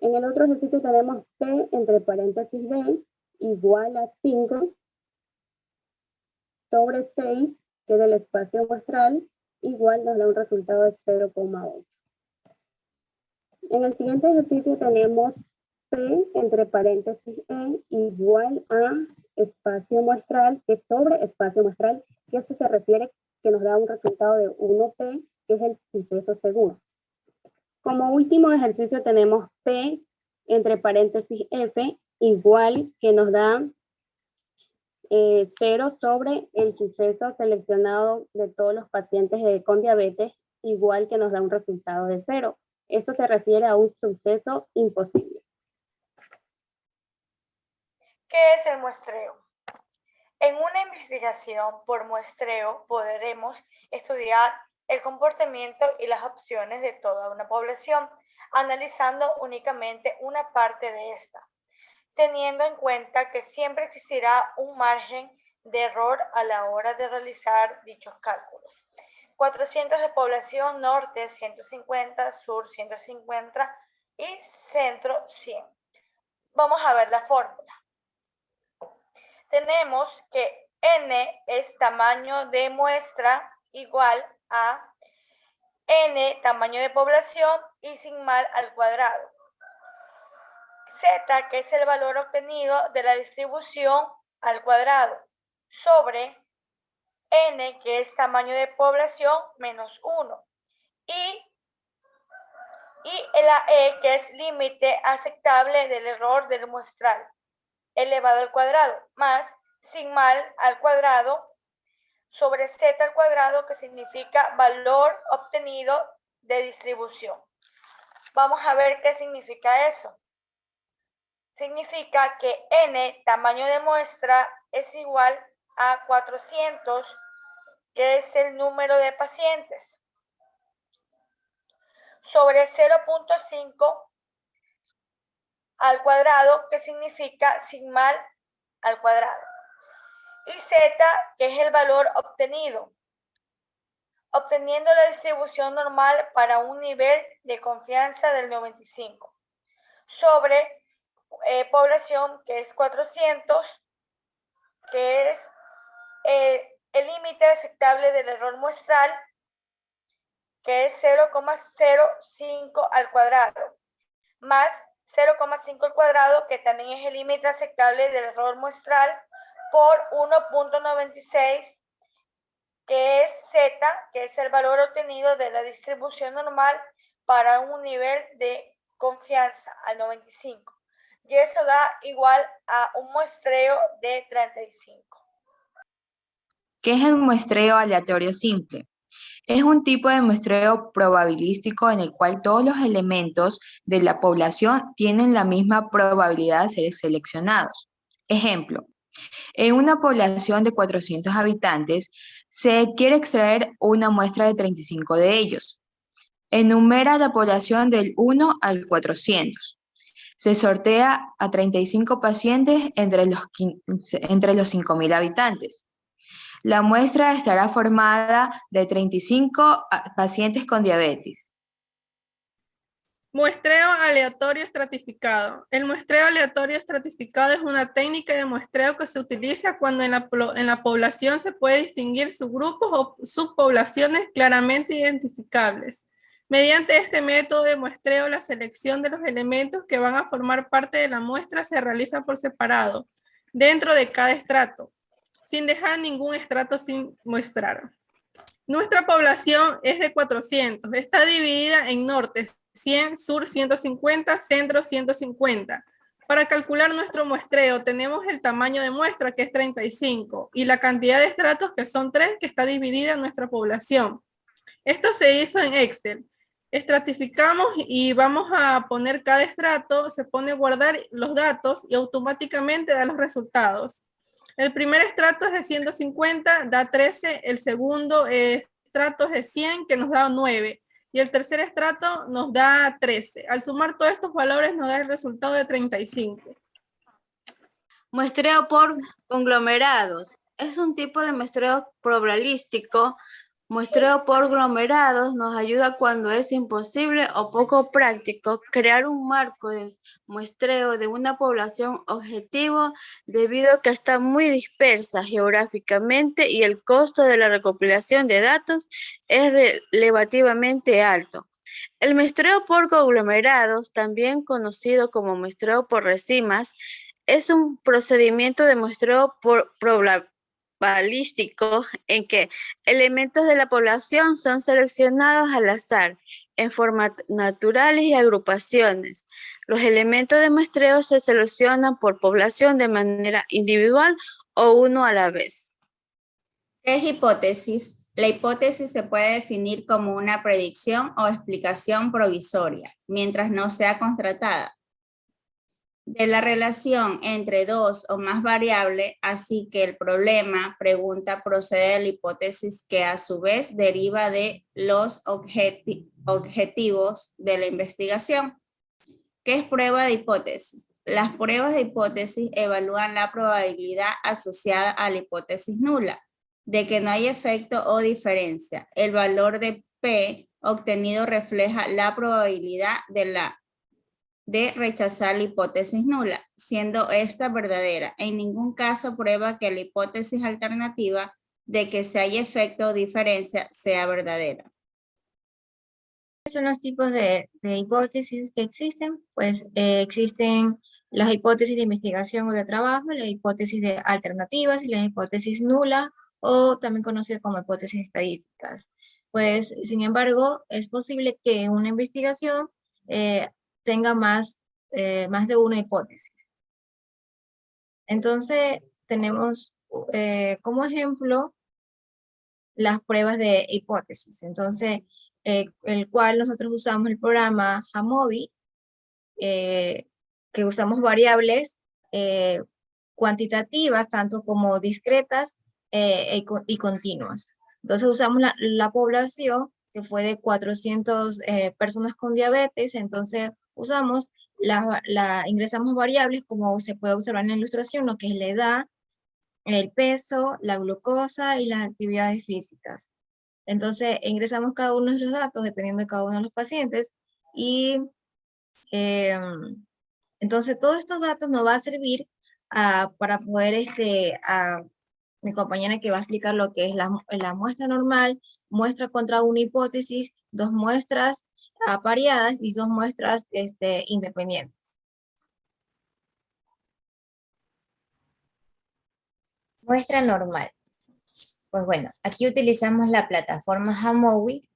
En el otro ejercicio tenemos P, entre paréntesis D, igual a 5 sobre 6, que del espacio muestral, igual nos da un resultado de 0,8. En el siguiente ejercicio tenemos P, entre paréntesis E, igual a espacio muestral, que sobre espacio muestral, que esto se refiere que nos da un resultado de 1P, que es el suceso seguro. Como último ejercicio tenemos P, entre paréntesis F, igual, que nos da 0 sobre el suceso seleccionado de todos los pacientes con diabetes, igual, que nos da un resultado de 0. Esto se refiere a un suceso imposible. ¿Qué es el muestreo? En una investigación por muestreo podremos estudiar el comportamiento y las opciones de toda una población, analizando únicamente una parte de esta, teniendo en cuenta que siempre existirá un margen de error a la hora de realizar dichos cálculos. 400 de población, norte 150, sur 150 y centro 100. Vamos a ver la fórmula. Tenemos que n es tamaño de muestra igual a n tamaño de población y sigma al cuadrado. Z, que es el valor obtenido de la distribución al cuadrado, sobre n, que es tamaño de población, menos 1, y la e, que es límite aceptable del error del muestral, elevado al cuadrado, más sigmal al cuadrado sobre z al cuadrado, que significa valor obtenido de distribución. Vamos a ver qué significa eso. Significa que n, tamaño de muestra, es igual a 400, que es el número de pacientes, sobre 0.5 al cuadrado, que significa sigmal al cuadrado, y z, que es el valor obtenido, obteniendo la distribución normal para un nivel de confianza del 95, sobre población, que es 400, que es el límite aceptable del error muestral, que es 0,05 al cuadrado, más 0,5 al cuadrado, que también es el límite aceptable del error muestral, por 1.96, que es z, que es el valor obtenido de la distribución normal para un nivel de confianza al 95. Y eso da igual a un muestreo de 35. ¿Qué es el muestreo aleatorio simple? Es un tipo de muestreo probabilístico en el cual todos los elementos de la población tienen la misma probabilidad de ser seleccionados. Ejemplo, en una población de 400 habitantes, se quiere extraer una muestra de 35 de ellos. Enumera la población del 1 al 400. Se sortea a 35 pacientes entre los 5.000 habitantes. La muestra estará formada de 35 pacientes con diabetes. Muestreo aleatorio estratificado. El muestreo aleatorio estratificado es una técnica de muestreo que se utiliza cuando en la población se puede distinguir subgrupos o subpoblaciones claramente identificables. Mediante este método de muestreo, la selección de los elementos que van a formar parte de la muestra se realiza por separado, dentro de cada estrato, sin dejar ningún estrato sin muestrar. Nuestra población es de 400, está dividida en norte 100, sur 150, centro 150. Para calcular nuestro muestreo tenemos el tamaño de muestra, que es 35, y la cantidad de estratos, que son 3, que está dividida en nuestra población. Esto se hizo en Excel. Estratificamos y vamos a poner cada estrato, se pone guardar los datos y automáticamente da los resultados. El primer estrato es de 150, da 13, el segundo estrato es de 100, que nos da 9, y el tercer estrato nos da 13. Al sumar todos estos valores nos da el resultado de 35. Muestreo por conglomerados. Es un tipo de muestreo probabilístico. Muestreo por conglomerados nos ayuda cuando es imposible o poco práctico crear un marco de muestreo de una población objetivo debido a que está muy dispersa geográficamente y el costo de la recopilación de datos es relativamente alto. El muestreo por conglomerados, también conocido como muestreo por resimas, es un procedimiento de muestreo probabilístico en que elementos de la población son seleccionados al azar en formas naturales y agrupaciones. Los elementos de muestreo se seleccionan por población de manera individual o uno a la vez. ¿Qué es hipótesis? La hipótesis se puede definir como una predicción o explicación provisoria, mientras no sea constatada, de la relación entre dos o más variables, así que el problema, pregunta, procede de la hipótesis que a su vez deriva de los objetivos de la investigación. ¿Qué es prueba de hipótesis? Las pruebas de hipótesis evalúan la probabilidad asociada a la hipótesis nula, de que no hay efecto o diferencia. El valor de P obtenido refleja la probabilidad de rechazar la hipótesis nula, siendo esta verdadera. En ningún caso prueba que la hipótesis alternativa de que si hay efecto o diferencia sea verdadera. ¿Cuáles son los tipos de hipótesis que existen? Pues existen las hipótesis de investigación o de trabajo, las hipótesis de alternativas y las hipótesis nulas o también conocido como hipótesis estadísticas. Pues, sin embargo, es posible que una investigación tenga más de una hipótesis. Entonces, tenemos como ejemplo las pruebas de hipótesis. Entonces, el cual nosotros usamos el programa Jamovi, que usamos variables cuantitativas, tanto como discretas y continuas. Entonces, usamos la población, que fue de 400 personas con diabetes. Entonces, usamos ingresamos variables, como se puede observar en la ilustración, lo que es la edad, el peso, la glucosa y las actividades físicas. Entonces, ingresamos cada uno de los datos dependiendo de cada uno de los pacientes y entonces todos estos datos nos va a servir para poder, mi compañera que va a explicar lo que es la muestra normal, muestra contra una hipótesis, dos muestras apareadas y dos muestras independientes. Muestra normal. Pues bueno, aquí utilizamos la plataforma Jamovi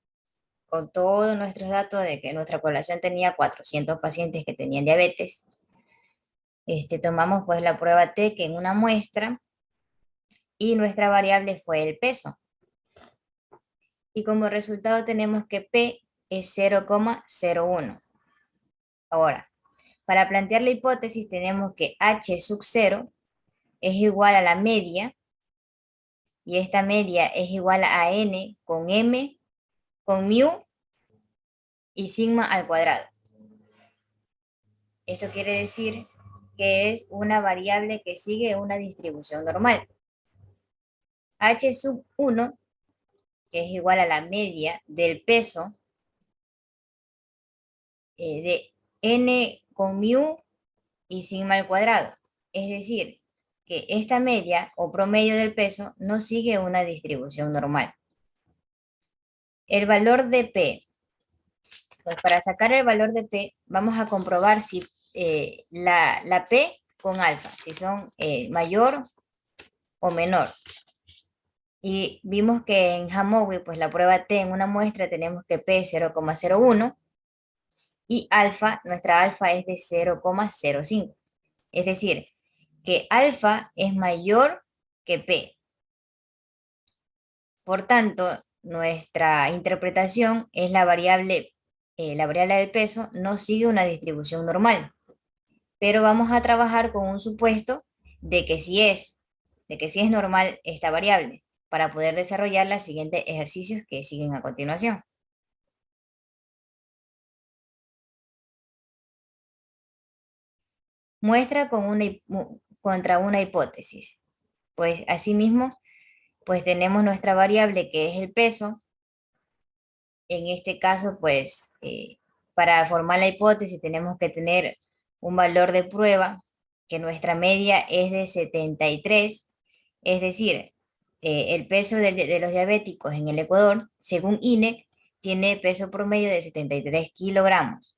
con todos nuestros datos de que nuestra población tenía 400 pacientes que tenían diabetes. Tomamos pues la prueba TEC en una muestra y nuestra variable fue el peso. Y como resultado tenemos que P es 0,01. Ahora, para plantear la hipótesis tenemos que H sub 0 es igual a la media, y esta media es igual a N con M, con mu y sigma al cuadrado. Esto quiere decir que es una variable que sigue una distribución normal. H sub 1, que es igual a la media del peso de N con mu y sigma al cuadrado. Es decir, que esta media o promedio del peso no sigue una distribución normal. El valor de P. Pues para sacar el valor de P, vamos a comprobar si la P con alfa, si son mayor o menor. Y vimos que en Jamovi, pues la prueba T en una muestra tenemos que P es 0,01 y alfa, nuestra alfa es de 0,05. Es decir, que alfa es mayor que P. Por tanto, nuestra interpretación es la variable del peso no sigue una distribución normal. Pero vamos a trabajar con un supuesto de que sí es normal esta variable, para poder desarrollar los siguientes ejercicios que siguen a continuación. Muestra contra una hipótesis. Pues asimismo, pues tenemos nuestra variable que es el peso. En este caso, pues para formar la hipótesis tenemos que tener un valor de prueba, que nuestra media es de 73, es decir, el peso de los diabéticos en el Ecuador, según INEC, tiene peso promedio de 73 kilogramos.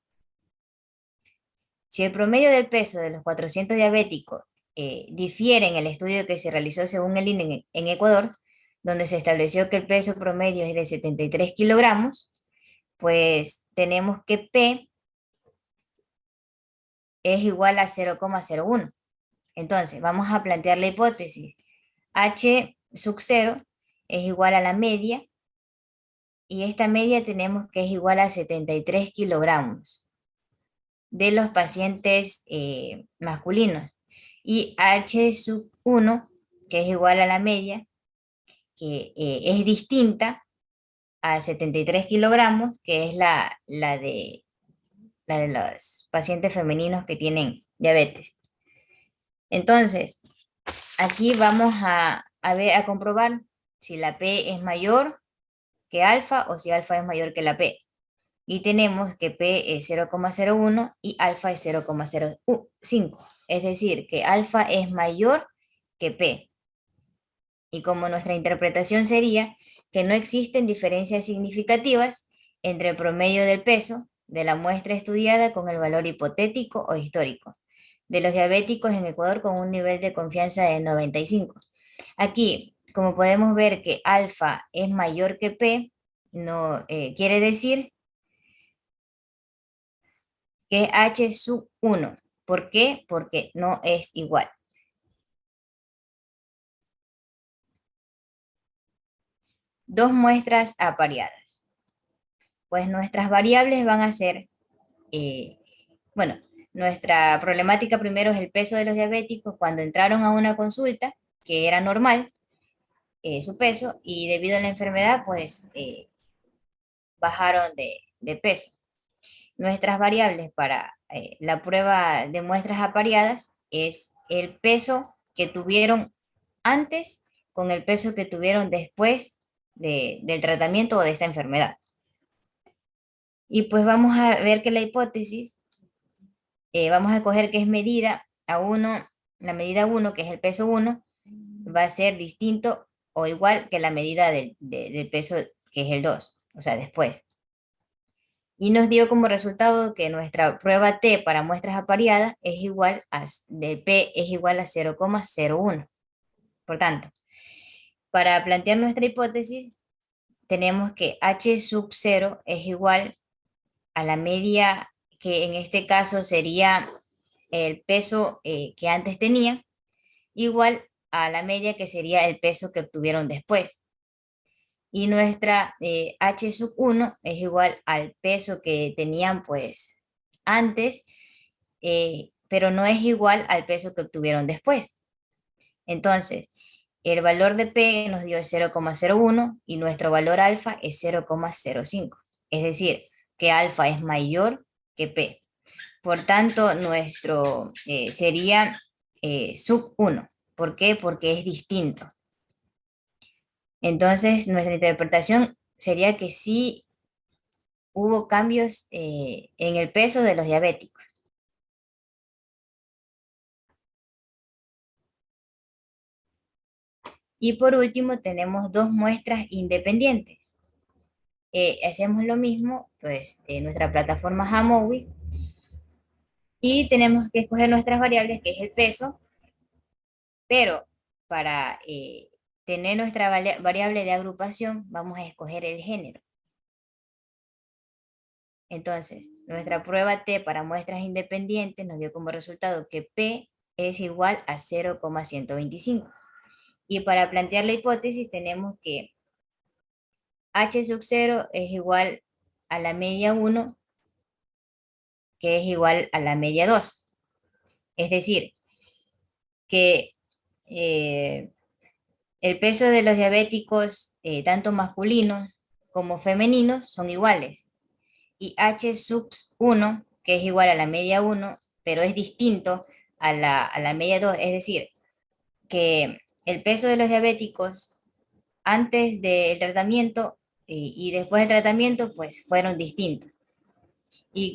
Si el promedio del peso de los 400 diabéticos difiere en el estudio que se realizó según el INEC en Ecuador, donde se estableció que el peso promedio es de 73 kilogramos, pues tenemos que P es igual a 0,01. Entonces, vamos a plantear la hipótesis. H sub 0 es igual a la media, y esta media tenemos que es igual a 73 kilogramos de los pacientes masculinos. Y H sub 1, que es igual a la media, que es distinta a 73 kilogramos, que es la de los pacientes femeninos que tienen diabetes. Entonces, aquí vamos a comprobar si la P es mayor que alfa o si alfa es mayor que la P. Y tenemos que P es 0,01 y alfa es 0,05. Es decir, que alfa es mayor que P. Y como nuestra interpretación sería que no existen diferencias significativas entre el promedio del peso de la muestra estudiada con el valor hipotético o histórico de los diabéticos en Ecuador con un nivel de confianza de 95. Aquí, como podemos ver que alfa es mayor que P, no quiere decir que es H sub 1. ¿Por qué? Porque no es igual. Dos muestras apareadas. Pues nuestras variables van a ser, bueno, nuestra problemática primero es el peso de los diabéticos cuando entraron a una consulta, que era normal, su peso, y debido a la enfermedad, pues bajaron de peso. Nuestras variables para la prueba de muestras apareadas es el peso que tuvieron antes con el peso que tuvieron después del tratamiento o de esta enfermedad. Y pues vamos a ver que la hipótesis, vamos a escoger que es medida a 1, la medida 1, que es el peso 1, va a ser distinto o igual que la medida del peso que es el 2, o sea, después. Y nos dio como resultado que nuestra prueba T para muestras apareadas es igual de P es igual a 0,01. Por tanto, para plantear nuestra hipótesis, tenemos que H sub 0 es igual a la media, que en este caso sería el peso que antes tenía, igual a la media que sería el peso que obtuvieron después. Y nuestra H sub 1 es igual al peso que tenían pues antes, pero no es igual al peso que obtuvieron después. Entonces, el valor de P nos dio 0,01 y nuestro valor alfa es 0,05. Es decir, que alfa es mayor que P. Por tanto, nuestro sería sub 1. ¿Por qué? Porque es distinto. Entonces, nuestra interpretación sería que sí hubo cambios en el peso de los diabéticos. Y por último, tenemos dos muestras independientes. Hacemos lo mismo, pues, en nuestra plataforma Jamovi, y tenemos que escoger nuestras variables, que es el peso, pero para tener nuestra variable de agrupación, vamos a escoger el género. Entonces, nuestra prueba T para muestras independientes nos dio como resultado que P es igual a 0,125. Y para plantear la hipótesis tenemos que H sub 0 es igual a la media 1, que es igual a la media 2. Es decir, que el peso de los diabéticos, tanto masculinos como femeninos, son iguales. Y H sub 1, que es igual a la media 1, pero es distinto a la media 2, es decir, que el peso de los diabéticos antes del tratamiento y después del tratamiento, pues fueron distintos. Y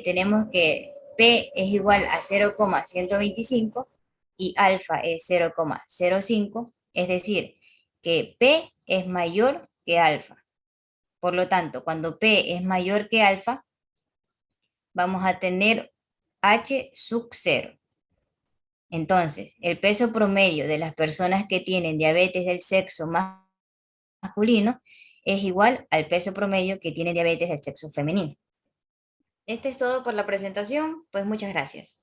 tenemos que P es igual a 0,125 y alfa es 0,05, es decir, que P es mayor que alfa. Por lo tanto, cuando P es mayor que alfa, vamos a tener H sub 0. Entonces, el peso promedio de las personas que tienen diabetes del sexo masculino es igual al peso promedio que tiene diabetes del sexo femenino. Este es todo por la presentación, pues muchas gracias.